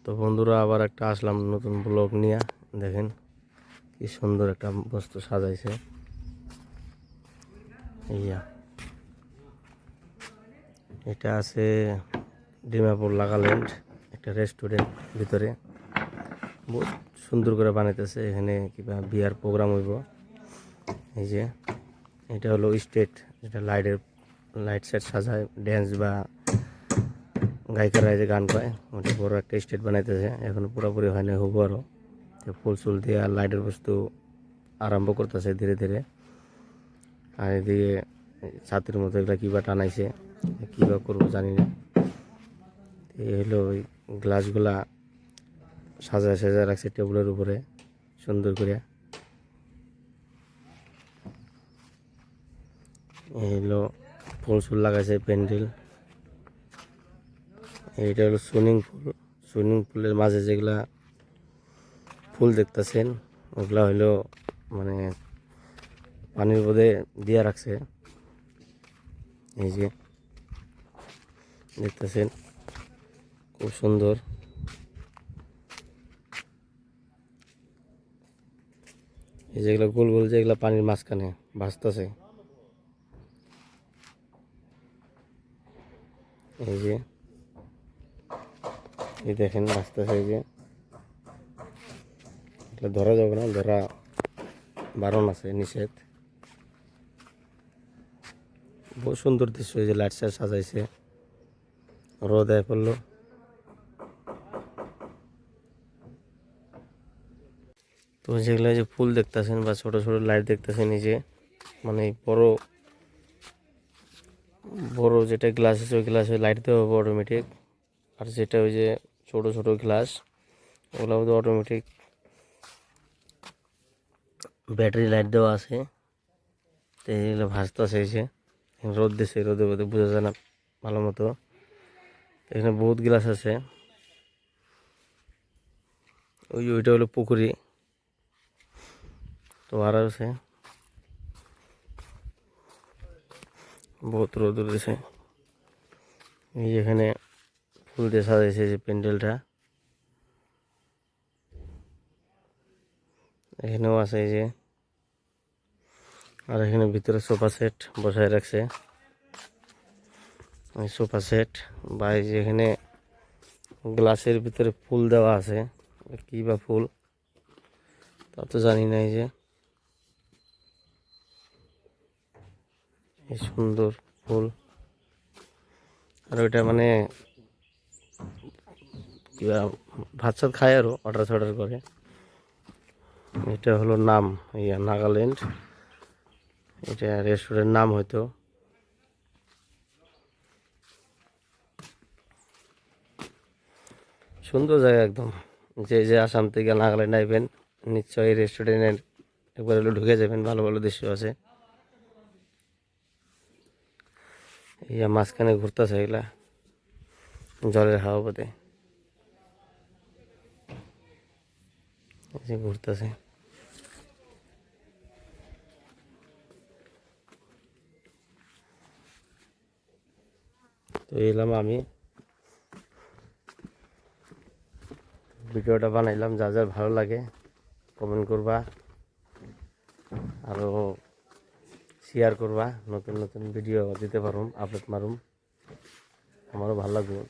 তো বন্ধুরা আবার একটা আসলাম নতুন ব্লগ নিয়ে। দেখেন কি সুন্দর একটা বস্তু সাজাইছে। ইয়া এটা আছে ডিমাপুর নাগাল্যান্ড একটা রেস্টুরেন্ট ভিতরে, বহুত সুন্দর করে বানাইতেছে। এখানে কিবা বিয়ার প্রোগ্রাম হইব। এই যে এটা হলো স্টেজ, যেটা লাইট সেট সাজায়, ড্যান্স বা গায়িকারা যে গান গায়, ওটা বড় একটা স্টেজ বানাইতেছে। এখন পুরোপুরি হয় না, হবো আরো। ফুল চুল দিয়ে আর লাইটের বস্তু আরম্ভ করতেছে ধীরে ধীরে। আর এদিকে ছাতির মতো এগুলা কিবা টানাইছে, কিবা করবো জানি না। এই হলো ওই গ্লাসগুলা সাজায় সাজায় রাখছে টেবিলের উপরে সুন্দর করে। এই হলো ফুল চুল লাগাইছে প্যান্ডেল। এইটা হলো সুইমিং পুল। সুইমিং পুলের মাঝে যেগুলা ফুল দেখতেছেন ওগুলা হইলো মানে পানির মধ্যে দিয়া রাখছে। এই যে দেখতেছেন খুব সুন্দর। এই যেগুলো গোল গোল যেগুলো পানির মাঝখানে ভাসতেছে, এই যে এই দেখেন ভাসতেছে। এই যে এটা ধরা যাবে না, ধরা বারণ আছে, নিষেধ। বহু সুন্দর দৃশ্য। এই যে লাইট সাইট সাজাইছে, রোদ আয় পড়লো। তো যেগুলো যে ফুল দেখতেছেন বা ছোট ছোট লাইট দেখতেছেন, এই যে মানে বড় বড় যেটা গ্লাস আছে ওই গ্লাসে লাইট দেওয়া হবে অটোমেটিক। আর যেটা ওই যে ছোট ছোট গ্লাস ওগুলো অটোমেটিক ব্যাটারি লাইট দেওয়া আছে। তো এগুলো ভাসতেছে। এই যে রোদ দিছে, রোদের মধ্যে বোঝা যায় না ভালো মতো। এখানে বহুত গ্লাস আছে। ওইটা হলো পুকুরি। তো আর আছে বহুত রোদ উঠেছে। এই যেখানে ফুল দিয়ে সাজাইছে যে প্যান্ডেলটা, এখানেও আছে। এই যে আর এখানে ভিতরে সোফা সেট বসায় রাখছে। ওই সোফা সেট বা এই যে এখানে গ্লাসের ভিতরে ফুল দেওয়া আছে, কি বা ফুল তা তো জানি না। এই যে এই সুন্দর ফুল। আর ওইটা মানে কিবা ভাত সাত খায় আরো অর্ডার করে। এটা হলো নাম নাগাল্যান্ড। এটা রেস্টুরেন্ট নাম হয়তো। সুন্দর জায়গা একদম। যে আসাম থেকে নাগাল্যান্ড আইবেন নিশ্চয়ই রেস্টুরেন্টের একবার হলে ঢুকে যাবেন। ভালো ভালো দৃশ্য আছে। মাঝখানে ঘুরতেছে এগুলা জলের হাওয়া পথে ঘুরতেছে। তো এলাম আমি ভিডিওটা বানাইলাম। যা যা ভালো লাগে কমেন্ট করবা, আরও শেয়ার করবা। নতুন নতুন ভিডিও দিতে পারুম, আপলোড মারুম, আমারও ভালো লাগবে।